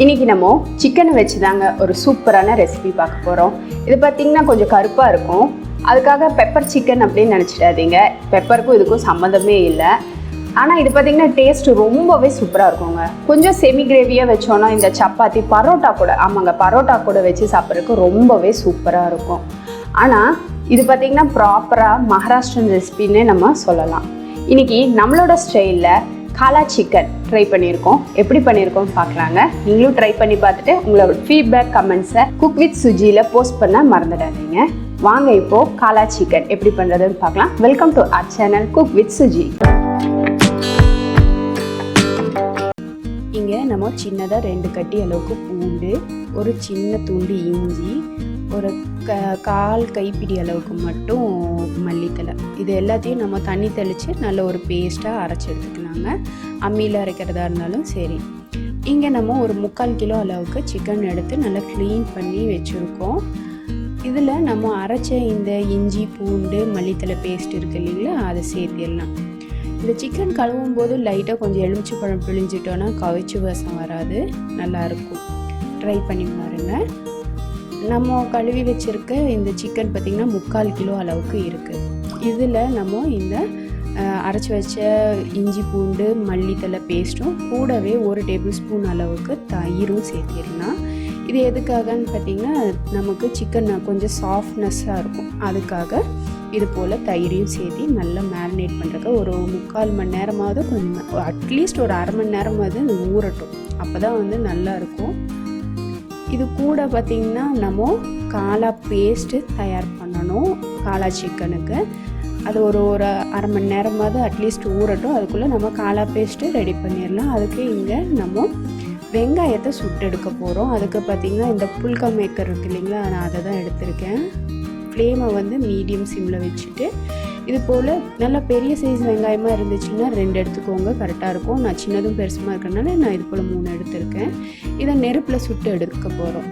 இன்றைக்கி நம்ம சிக்கனை வச்சு தாங்க ஒரு சூப்பரான ரெசிபி பார்க்க போகிறோம். இது பார்த்திங்கன்னா கொஞ்சம் கருப்பாக இருக்கும். அதுக்காக பெப்பர் சிக்கன் அப்படின்னு நினச்சிடாதீங்க. பெப்பருக்கும் இதுக்கும் சம்மந்தமே இல்லை. ஆனால் இது பார்த்திங்கன்னா டேஸ்ட்டு ரொம்பவே சூப்பராக இருக்குங்க. கொஞ்சம் செமி கிரேவியாக வச்சோன்னா இந்த சப்பாத்தி பரோட்டா கூட, ஆமாங்க, பரோட்டா கூட வச்சு சாப்பிட்றதுக்கு ரொம்பவே சூப்பராக இருக்கும். ஆனால் இது பார்த்திங்கன்னா ப்ராப்பராக மகாராஷ்டிரன் ரெசிபின்னே நம்ம சொல்லலாம். இன்றைக்கி நம்மளோட ஸ்டைலில் காலா சிக்கன் ட்ரை பண்ணியிருக்கோம். எப்படி பண்ணியிருக்கோம் பார்க்கலாங்க. நீங்களும் ட்ரை பண்ணி பார்த்துட்டு உங்களோட ஃபீட்பேக் கமெண்ட்ஸை குக் வித் சுஜியில் போஸ்ட் பண்ண மறந்துடாதீங்க. வாங்க இப்போது காலா சிக்கன் எப்படி பண்ணுறதுன்னு பார்க்கலாம். Welcome to our channel cook with Suji. இங்கே நம்ம சின்னதாக 2 கட்டி அளவுக்கு பூண்டு, ஒரு சின்ன துண்டு இஞ்சி, ஒரு கால் கைப்பிடி அளவுக்கு மட்டும் மல்லித்தலை, இது எல்லாத்தையும் நம்ம தண்ணி தெளித்து நல்ல ஒரு பேஸ்ட்டாக அரைச்சி எடுத்துக்கலாங்க. அம்மியில் அரைக்கிறதா இருந்தாலும் சரி. இங்கே நம்ம ஒரு 3/4 கிலோ அளவுக்கு சிக்கன் எடுத்து நல்லா க்ளீன் பண்ணி வச்சுருக்கோம். இதில் நம்ம அரைச்ச இந்த இஞ்சி பூண்டு மல்லித்தலை பேஸ்ட் இருக்குது இல்லைங்களா, அதை சேர்த்திடலாம். இந்த சிக்கன் கழுவும் போது லைட்டாக கொஞ்சம் எலுமிச்சை பழம் பிழிஞ்சிட்டோன்னா கவிச்சு வாசம் வராது, நல்லாயிருக்கும். ட்ரை பண்ணி பாருங்கள். நம்ம கழுவி வச்சுருக்க இந்த சிக்கன் பார்த்திங்கன்னா 3/4 கிலோ அளவுக்கு இருக்குது. இதில் நம்ம இந்த அரைச்சி வச்ச இஞ்சி பூண்டு மல்லித்தலை பேஸ்ட்டும் கூடவே 1 டேபிள் ஸ்பூன் அளவுக்கு தயிரும் சேர்த்திடலாம். இது எதுக்காகன்னு பார்த்திங்கன்னா நமக்கு சிக்கன் கொஞ்சம் சாஃப்ட்னஸ்ஸாக இருக்கும், அதுக்காக இது போல் தயிரையும் சேர்த்து நல்லா மேரினேட் பண்ணுறதுக்கு ஒரு 3/4 மணி நேரமாவது, கொஞ்சம் அட்லீஸ்ட் ஒரு அரை மணி நேரமாவது ஊறட்டும். அப்போ தான் வந்து நல்லாயிருக்கும். இது கூட பார்த்திங்கன்னா நம்ம காலா பேஸ்ட்டு தயார் பண்ணணும். காலா சிக்கனுக்கு அது ஒரு அரை மணி நேரமாவது அட்லீஸ்ட் ஊறட்டும். அதுக்குள்ளே நம்ம காலா பேஸ்ட்டு ரெடி பண்ணிடலாம். அதுக்கு இங்கே நம்ம வெங்காயத்தை சுட்டு எடுக்க போகிறோம். அதுக்கு பார்த்திங்கன்னா இந்த புல்கா மேக்கர் இருக்குது இல்லைங்களா, நான் அதை தான் எடுத்திருக்கேன். ஃப்ளேமை வந்து மீடியம் சிம்மில் வச்சுட்டு இது போல் நல்லா பெரிய சைஸ் வெங்காயமாக இருந்துச்சுன்னா 2 எடுத்துக்கோங்க, கரெக்டாக இருக்கும். நான் சின்னதும் பெருசுமாக இருக்கிறனால நான் இது போல் 3 எடுத்திருக்கேன். இதை நெருப்பில் சுட்டு எடுக்க போகிறோம்.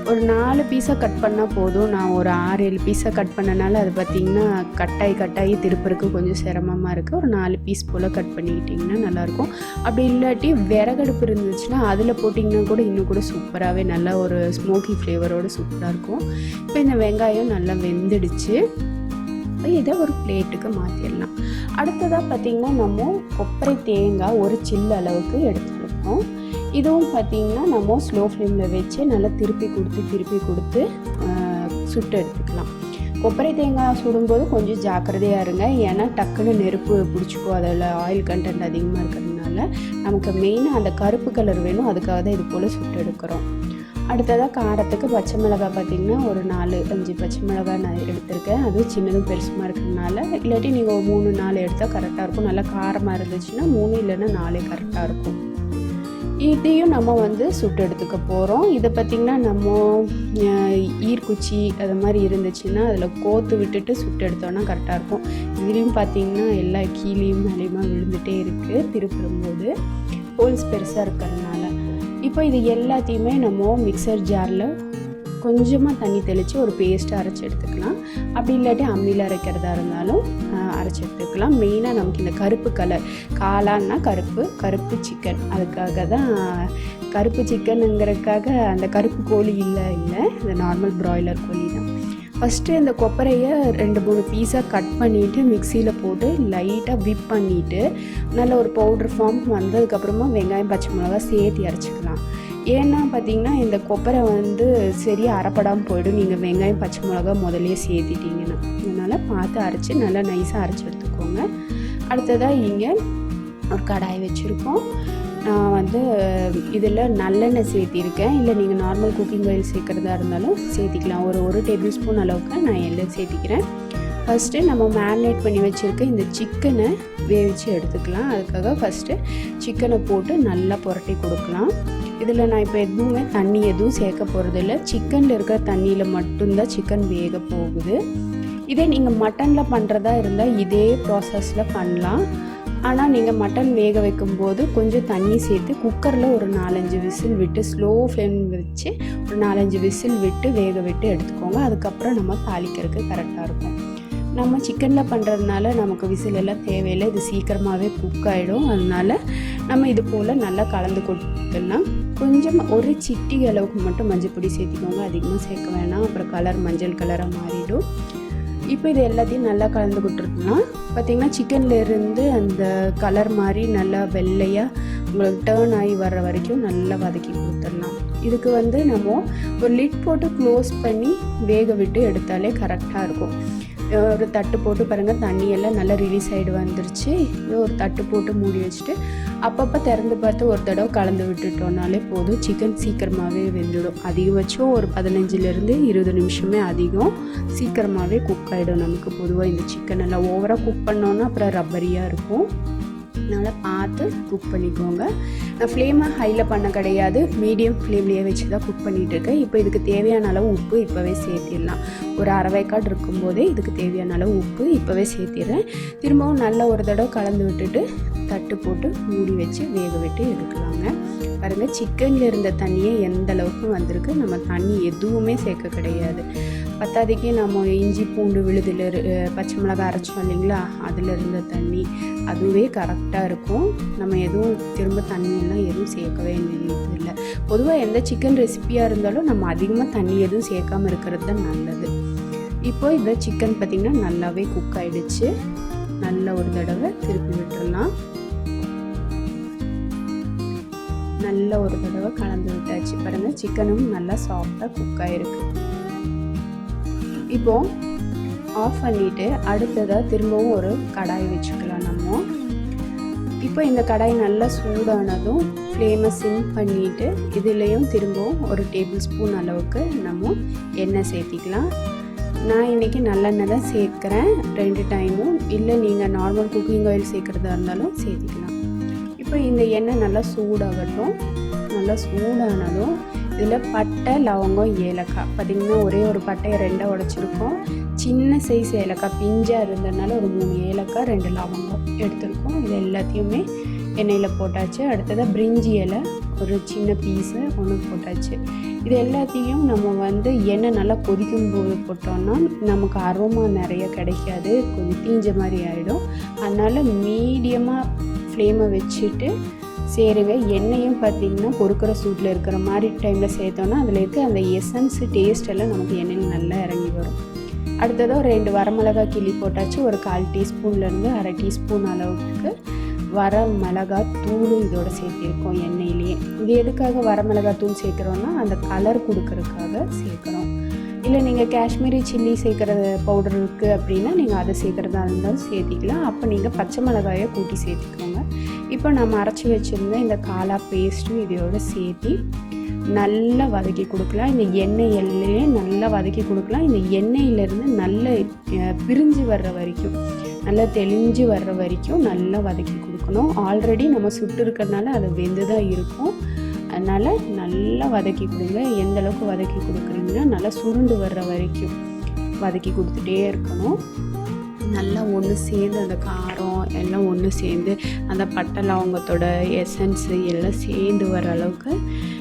ஒரு 4 பீஸாக கட் பண்ணால் போதும். நான் ஒரு 6-7 பீஸாக கட் பண்ணனால அது பார்த்திங்கன்னா கட்டாயி திருப்பறக்கு கொஞ்சம் சிரமமாக இருக்குது. ஒரு 4 பீஸ் போல் கட் பண்ணிக்கிட்டிங்கன்னா நல்லாயிருக்கும். அப்படி இல்லாட்டி விறகடுப்பு இருந்துச்சுன்னா அதில் போட்டிங்கன்னா கூட இன்னும் கூட சூப்பராகவே நல்லா ஒரு ஸ்மோக்கி ஃப்ளேவரோடு சூப்பராக இருக்கும். இப்போ இந்த வெங்காயம் நல்லா வெந்துடுச்சு. இதை ஒரு பிளேட்டுக்கு மாற்றிடலாம். அடுத்ததாக பார்த்திங்கன்னா நம்ம கொப்பரை தேங்காய் ஒரு சில்லு அளவுக்கு எடுத்துருக்கோம். இதுவும் பார்த்திங்கன்னா நம்ம ஸ்லோ ஃப்ளேமில் வச்சு நல்லா திருப்பி கொடுத்து சுட்டு எடுத்துக்கலாம். கொப்பரை தேங்காய் சுடும்போது கொஞ்சம் ஜாக்கிரதையாக இருங்க, ஏன்னா டக்குன்னு நெருப்பு பிடிச்சிக்கும். அதில் ஆயில் கண்டென்ட் அதிகமாக இருக்கிறதுனால நமக்கு மெயினாக அந்த கருப்பு கலர் வேணும், அதுக்காக தான் இது போல் சுட்டு எடுக்கிறோம். அடுத்ததாக காரத்துக்கு பச்சை மிளகாய் பார்த்திங்கன்னா ஒரு 4-5 பச்சை மிளகாய் நான் எடுத்திருக்கேன். அது சின்னதும் பெருசுமாக இருக்கிறதுனால, இல்லாட்டி நீங்கள் ஒரு 3-4 எடுத்தால் கரெக்டாக இருக்கும். நல்லா காரமாக இருந்துச்சுன்னா 3 இல்லைன்னா 4 கரெக்டாக இருக்கும். இதையும் நம்ம வந்து சுட்டு எடுத்துக்க போகிறோம். இதை பார்த்திங்கன்னா நம்ம ஈர்க்குச்சி அது மாதிரி இருந்துச்சுன்னா அதில் கோத்து விட்டுட்டு சுட்டு எடுத்தோன்னா கரெக்டாக இருக்கும். இதுலேயும் பார்த்திங்கன்னா எல்லா கீழேயும் மேலேயுமா விழுந்துகிட்டே இருக்குது திருப்பும்போது, ஹோல்ஸ் பெருசாக இருக்கிறதுனால. இப்போ இது எல்லாத்தையுமே நம்ம மிக்சர் ஜாரில் கொஞ்சமாக தண்ணி தெளித்து ஒரு பேஸ்ட்டு அரைச்சி எடுத்துக்கலாம். அப்படி இல்லாட்டி அம்மியில் அரைக்கிறதா இருந்தாலும் அரைச்சி எடுத்துக்கலாம். மெயினாக நமக்கு இந்த கருப்பு கலர் காளான்னா கருப்பு சிக்கன், அதுக்காக தான் கருப்பு சிக்கனுங்கிறதுக்காக அந்த கருப்பு கோழி இல்லை, இந்த நார்மல் ப்ராய்லர் கோழி தான். ஃபஸ்ட்டு இந்த கொப்பரையை 2-3 பீஸாக கட் பண்ணிவிட்டு மிக்சியில் போட்டு லைட்டாக விப் பண்ணிவிட்டு நல்ல ஒரு பவுட்ரு ஃபார்ம் வந்ததுக்கப்புறமா வெங்காயம் பச்சை மிளகா சேர்த்து அரைச்சிக்கலாம். ஏன்னா பார்த்திங்கன்னா இந்த கொப்பரை வந்து சரியாக அரைப்படாமல் போய்டும் நீங்கள் வெங்காயம் பச்சை மிளகா முதலே சேர்த்திட்டிங்கன்னா. அதனால் பார்த்து அரைச்சி நல்லா நைஸாக அரைச்சி எடுத்துக்கோங்க. அடுத்ததாக இங்கே ஒரு கடாய் வச்சுருக்கோம். நான் வந்து இதில் நல்லெண்ணெய் சேர்த்திருக்கேன், இல்லை நீங்கள் நார்மல் குக்கிங் ஆயில் சேர்க்குறதா இருந்தாலும் சேர்த்திக்கலாம். ஒரு டேபிள் ஸ்பூன் அளவுக்கு நான் எண்ணெய் சேர்த்திக்கிறேன். ஃபஸ்ட்டு நம்ம மேரினேட் பண்ணி வச்சுருக்க இந்த சிக்கனை வேவிச்சு எடுத்துக்கலாம். அதுக்காக ஃபஸ்ட்டு சிக்கனை போட்டு நல்லா புரட்டி கொடுக்கலாம். இதில் நான் இப்போ தண்ணி எதுவும் சேர்க்க போகிறதில்ல. சிக்கனில் இருக்கிற தண்ணியில் மட்டும்தான் சிக்கன் வேக போகுது. இதே நீங்கள் மட்டனில் பண்ணுறதா இருந்தால் இதே ப்ராசஸில் பண்ணலாம். ஆனால் நீங்கள் மட்டன் வேக வைக்கும்போது கொஞ்சம் தண்ணி சேர்த்து குக்கரில் ஒரு 4-5 விசில் விட்டு ஸ்லோ ஃப்ளேம் வச்சு ஒரு 4-5 விசில் விட்டு வேக விட்டு எடுத்துக்கோங்க. அதுக்கப்புறம் நம்ம தாளிக்கிறதுக்கு கரெக்டாக இருக்கும். நம்ம சிக்கனில் பண்ணுறதுனால நமக்கு விசில் எல்லாம் தேவையில்லை, இது சீக்கிரமாகவே குக் ஆகிடும். அதனால் நம்ம இது போல் நல்லா கலந்து கொடுத்துடலாம். கொஞ்சம் ஒரு சிட்டிகை அளவுக்கு மட்டும் மஞ்சள் பொடி சேர்த்திக்கோங்க, அதிகமாக சேர்க்க வேணாம், அப்புறம் கலர் மஞ்சள் கலராக மாறிடும். இப்போ இது எல்லாத்தையும் நல்லா கலந்து கொடுத்துருக்குன்னா பார்த்திங்கன்னா சிக்கன்லேருந்து அந்த கலர் மாதிரி நல்லா வெள்ளையாக உங்களுக்கு டேர்ன் ஆகி வர்ற வரைக்கும் நல்லா வதக்கி கொடுத்துடலாம். இதுக்கு வந்து நம்ம ஒரு லிட் போட்டு க்ளோஸ் பண்ணி வேக விட்டு எடுத்தாலே கரெக்டாக இருக்கும். ஒரு தட்டு போட்டு பாருங்கள், தண்ணியெல்லாம் நல்லா ரிலீஸ் ஆகிடு வந்துருச்சு. ஒரு தட்டு போட்டு மூடி வச்சுட்டு அப்பப்போ திறந்து பார்த்து ஒரு தடவை கலந்து விட்டுட்டோம்னாலே போதும். சிக்கன் சீக்கிரமாகவே வெந்துடும். அதிகபட்சம் ஒரு 15லேருந்து 20 நிமிஷமே அதிகம், சீக்கிரமாகவே குக் ஆகிடும். நமக்கு பொதுவாக இந்த சிக்கன் எல்லாம் ஓவராக குக் பண்ணோன்னா அப்புறம் ரப்பரியாக இருக்கும். அதனால் பார்த்து குக் பண்ணிக்கோங்க. நான் ஃப்ளேமை ஹையில் பண்ண கிடையாது, மீடியம் ஃப்ளேம்லேயே வச்சு தான் குக் பண்ணிகிட்டு இருக்கேன். இப்போ இதுக்கு தேவையான அளவு உப்பு இப்போவே சேர்த்திடலாம். ஒரு அரைவேக்காடு இருக்கும்போதே இதுக்கு தேவையான அளவு உப்பு இப்போவே சேர்த்திடுறேன். திரும்பவும் நல்லா ஒரு தடவை கலந்து விட்டுட்டு தட்டு போட்டு மூடி வச்சு வேக விட்டு எடுக்கலாங்க. பாருங்கள், சிக்கனில் இருந்த தண்ணியே எந்த அளவுக்கு வந்திருக்கு. நம்ம தண்ணி எதுவுமே சேர்க்க கிடையாது. பத்தாதைக்கு நம்ம இஞ்சி பூண்டு விழுதில் பச்சை மிளகாய் அரைச்சோம் இல்லைங்களா, அதில் இருந்த தண்ணி அதுவே கரெக்டாக இருக்கும். நம்ம எதுவும் திரும்ப தண்ணியெல்லாம் எதுவும் சேர்க்கவே இல்லை. பொதுவாக எந்த சிக்கன் ரெசிபியாக இருந்தாலும் நம்ம அதிகமாக தண்ணி எதுவும் சேர்க்காமல் இருக்கிறது தான் நல்லது. இப்போ இந்த சிக்கன் பார்த்திங்கன்னா நல்லாவே குக் ஆகிடுச்சு. நல்லா ஒரு தடவை திருப்பி விட்டுடலாம். நல்லா ஒரு தடவை கலந்து விட்டாச்சு. பாருங்கள், சிக்கனும் நல்லா சாஃப்டாக குக் ஆகிருக்கு. இப்போது ஆஃப் பண்ணிவிட்டு அடுத்ததாக திரும்பவும் ஒரு கடாய் வச்சுக்கலாம் நம்ம. இப்போ இந்த கடாய் நல்லா சூடானதும் ஃப்ளேமை சிம் பண்ணிவிட்டு இதுலேயும் திரும்பவும் ஒரு டேபிள் ஸ்பூன் அளவுக்கு நம்ம எண்ணெய் சேர்த்திக்கலாம். நான் இன்றைக்கி நல்லெண்ணெய் தான் சேர்க்குறேன் 2 டைமும். இல்லை நீங்கள் நார்மல் குக்கிங் ஆயில் சேர்க்குறதா இருந்தாலும் சேர்த்திக்கலாம். இப்போ இந்த எண்ணெய் நல்லா சூடாகட்டும். நல்லா சூடானதும் இதில் பட்டை, லவங்கம், ஏலக்காய் பார்த்திங்கன்னா ஒரே ஒரு பட்டையை 2 உடைச்சிருக்கோம். சின்ன சைஸ் ஏலக்காய் பிஞ்சாக இருந்ததுனால ஒரு 3 ஏலக்காய் 2 லவங்கம் எடுத்துருக்கோம். இது எல்லாத்தையுமே எண்ணெயில் போட்டாச்சு. அடுத்ததாக பிரிஞ்சி இலை ஒரு சின்ன பீஸு ஒன்று போட்டாச்சு. இது எல்லாத்தையும் நம்ம வந்து எண்ணெய் நல்லா கொதிக்கும் போது போட்டோம்னா நமக்கு அரோமா நிறைய கிடைக்காது, கொஞ்சம் தீஞ்ச மாதிரி ஆகிடும். அதனால் மீடியமாக ஃப்ளேமை வச்சுட்டு சேருங்க. எண்ணெயும் பார்த்திங்கன்னா பொறுக்கிற சூட்டில் இருக்கிற மாதிரி டைமில் சேர்த்தோன்னா அதில் இருக்க அந்த எசன்ஸு டேஸ்ட் எல்லாம் நமக்கு எண்ணெயில் நல்லா இறங்கி வரும். அடுத்ததாக ஒரு 2 வரமிளகாய் கிள்ளி போட்டாச்சு. ஒரு 1/4 டீஸ்பூன்லேருந்து அரை டீஸ்பூன் அளவுக்கு வரமிளகாய் தூளும் இதோட சேர்த்திருக்கோம் எண்ணெயிலேயே. இது எதுக்காக வரமிளகாய் தூள் சேர்க்குறோன்னா அந்த கலர் கொடுக்கறதுக்காக சேர்க்குறோம். இல்லை நீங்கள் காஷ்மீரி சில்லி சேர்க்குற பவுடர் இருக்குது அப்படின்னா நீங்கள் அதை சேர்க்குறதா இருந்தாலும் சேர்த்திக்கலாம். அப்போ நீங்கள் பச்சை மிளகாயை கூட்டி சேர்த்திக்கோங்க. இப்போ நம்ம அரைச்சி வச்சுருந்த இந்த காலா பேஸ்ட்டும் இதோட சேர்த்தி நல்லா வதக்கி கொடுக்கலாம். இந்த எண்ணெயிலே நல்லா வதக்கி கொடுக்கலாம். இந்த எண்ணெயிலேருந்து நல்ல பிரிஞ்சு வர்ற வரைக்கும், நல்லா தெளிஞ்சு வர்ற வரைக்கும் நல்லா வதக்கி கொடுக்கணும். ஆல்ரெடி நம்ம சுட்டு இருக்கிறதுனால அது வெந்து தான் இருக்கும். அதனால் நல்லா வதக்கி கொடுங்க. எந்த அளவுக்கு வதக்கி கொடுக்குறீங்கன்னா நல்லா சுருண்டு வர்ற வரைக்கும் வதக்கி கொடுத்துட்டே இருக்கணும். நல்லா ஒன்று சேர்ந்து அந்த காரம் எல்லாம் ஒன்று சேர்ந்து அந்த பட்டை லவங்கத்தோட எசன்ஸு எல்லாம் சேர்ந்து வர அளவுக்கு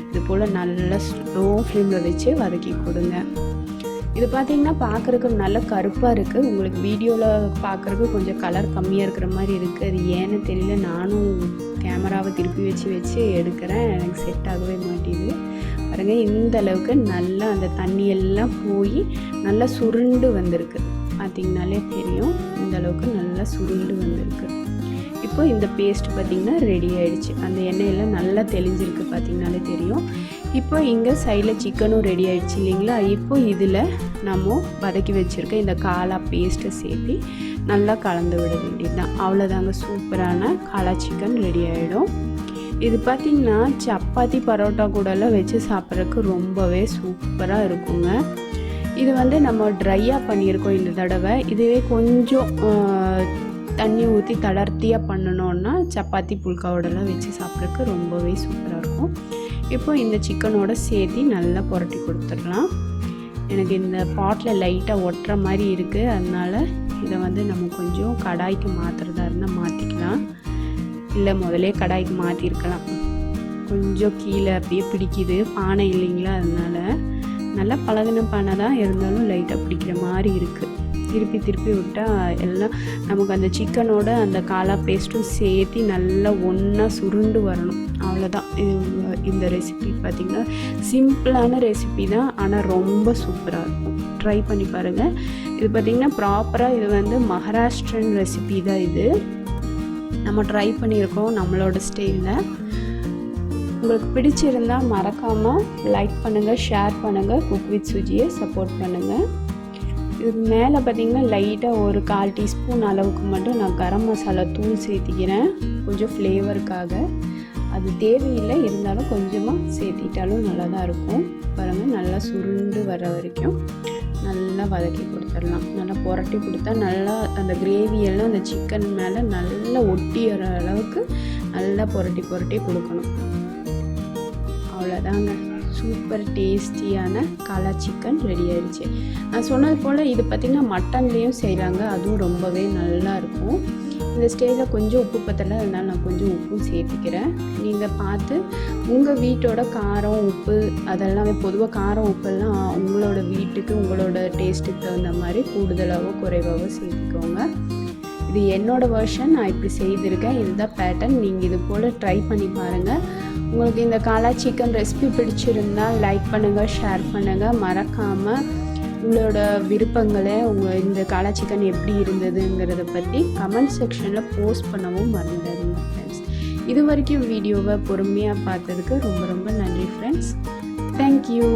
இது போல் நல்லா ஸ்லோ ஃப்ளேமில் வச்சு வதக்கி கொடுங்க. இது பார்த்திங்கன்னா பார்க்குறதுக்கு நல்ல கருப்பாக இருக்குது. உங்களுக்கு வீடியோவில் பார்க்குறதுக்கு கொஞ்சம் கலர் கம்மியாக இருக்கிற மாதிரி இருக்குது. அது ஏன்னு தெரியல. நானும் கேமராவை திருப்பி வச்சு எடுக்கிறேன், எனக்கு செட் ஆகவே மாட்டேங்குது. பாருங்கள், இந்த அளவுக்கு நல்லா அந்த தண்ணியெல்லாம் போய் நல்லா சுருண்டு வந்திருக்கு. பார்த்திங்கனாலே தெரியும், இந்த அளவுக்கு நல்லா சுருண்டு வந்திருக்கு. இப்போ இந்த பேஸ்ட் பார்த்திங்கன்னா ரெடி ஆகிடுச்சு. அந்த எண்ணெயெல்லாம் நல்லா தெளிஞ்சிருக்கு, பார்த்திங்கனாலே தெரியும். இப்போ இங்கே சைடில் சிக்கனும் ரெடி ஆகிடுச்சு இல்லைங்களா. இப்போ இதில் நம்ம வதக்கி வச்சுருக்க இந்த காலா பேஸ்ட்டை சேர்த்து நல்லா கலந்து விட வேண்டியது தான். அவ்வளோதாங்க, சூப்பரான காலா சிக்கன் ரெடி ஆகிடும். இது பார்த்திங்கன்னா சப்பாத்தி பரோட்டா கூடலாம் வச்சு சாப்பிட்றதுக்கு ரொம்பவே சூப்பராக இருக்குங்க. இது வந்து நம்ம ட்ரையாக பண்ணியிருக்கோம் இந்த தடவை. இதுவே கொஞ்சம் தண்ணி ஊற்றி தளர்த்தியாக பண்ணணுன்னா சப்பாத்தி புல்காவோடலாம் வச்சு சாப்பிட்றதுக்கு ரொம்பவே சூப்பராக இருக்கும். இப்போ இந்த சிக்கனோட சேர்த்து நல்லா புரட்டி கொடுத்துடலாம். எனக்கு இந்த பாட்டில் லைட்டாக ஒட்டுற மாதிரி இருக்குது, அதனால் இதை வந்து நம்ம கொஞ்சம் கடாய்க்கு மாற்றுறதா இருந்தால் மாற்றிக்கலாம். இல்லை முதலே கடாய்க்கு மாற்றிருக்கலாம். கொஞ்சம் கீழே அப்படியே பிடிக்குது, பானை இல்லைங்களா, அதனால் நல்லா பழகின பானை தான் இருந்தாலும் லைட்டாக பிடிக்கிற மாதிரி இருக்குது. திருப்பி விட்டால் எல்லாம் நமக்கு அந்த சிக்கனோட அந்த காளா பேஸ்ட்டும் சேர்த்து நல்லா ஒன்றா சுருண்டு வரணும். அவ்வளோதான். இந்த ரெசிபி பார்த்திங்கன்னா சிம்பிளான ரெசிபி தான், ஆனால் ரொம்ப சூப்பராக இருக்கும். ட்ரை பண்ணி பாருங்கள். இது பார்த்திங்கன்னா ப்ராப்பராக இது வந்து மகாராஷ்டிரன் ரெசிபி தான். இது நம்ம ட்ரை பண்ணியிருக்கோம் நம்மளோட ஸ்டைலில். உங்களுக்கு பிடிச்சிருந்தால் மறக்காமல் லைக் பண்ணுங்கள், ஷேர் பண்ணுங்கள், குக் வித் சுஜியை சப்போர்ட் பண்ணுங்கள். இதுக்கு மேலே பார்த்திங்கன்னா லைட்டாக ஒரு 1/4 டீஸ்பூன் அளவுக்கு மட்டும் நான் கரம் மசாலா தூள் சேர்த்திக்கிறேன், கொஞ்சம் ஃப்ளேவருக்காக. அது தேவையில்லை, இருந்தாலும் கொஞ்சமாக சேர்த்திட்டாலும் நல்லா தான் இருக்கும். பாருங்கள், நல்லா சுருண்டு வர வரைக்கும் நல்லா வதக்கி கொடுத்துடலாம். நல்லா புரட்டி கொடுத்தா நல்லா அந்த கிரேவியெல்லாம் அந்த சிக்கன் மேலே நல்லா ஒட்டி வர அளவுக்கு நல்லா புரட்டி கொடுக்கணும். அவ்வளோதாங்க, சூப்பர் டேஸ்டியான காளா சிக்கன் ரெடி ஆயிடுச்சு. நான் சொன்னது போல் இது பார்த்திங்கன்னா மட்டன்லேயும் செய்கிறாங்க, அதுவும் ரொம்பவே நல்லாயிருக்கும். இந்த ஸ்டேஜில் கொஞ்சம் உப்பு பத்தலை, அதனால் நான் கொஞ்சம் உப்பும் சேர்த்துக்கிறேன். நீங்கள் பார்த்து உங்கள் வீட்டோட காரம் உப்பு அதெல்லாமே, பொதுவாக காரம் உப்பெல்லாம் உங்களோட வீட்டுக்கு உங்களோட டேஸ்ட்டுக்கு தகுந்த மாதிரி கூடுதலாகவோ குறைவாகவோ சேர்த்துக்கோங்க. இது என்னோடய வெர்ஷன், நான் இப்படி செய்திருக்கேன். இதுதான் பேட்டர்ன். நீங்கள் இது போல் ட்ரை பண்ணி பாருங்கள். உங்களுக்கு இந்த காளா சிக்கன் ரெசிபி பிடிச்சிருந்தால் லைக் பண்ணுங்கள், ஷேர் பண்ணுங்கள். மறக்காமல் உங்களோட விருப்பங்களை இந்த காளா சிக்கன் எப்படி இருந்ததுங்கிறத பற்றி கமெண்ட் செக்ஷனில் போஸ்ட் பண்ணவும் மறந்துடாதீங்க ஃப்ரெண்ட்ஸ். இது வரைக்கும் வீடியோவை பொறுமையாக பார்த்ததுக்கு ரொம்ப நன்றி ஃப்ரெண்ட்ஸ். தேங்க்யூ.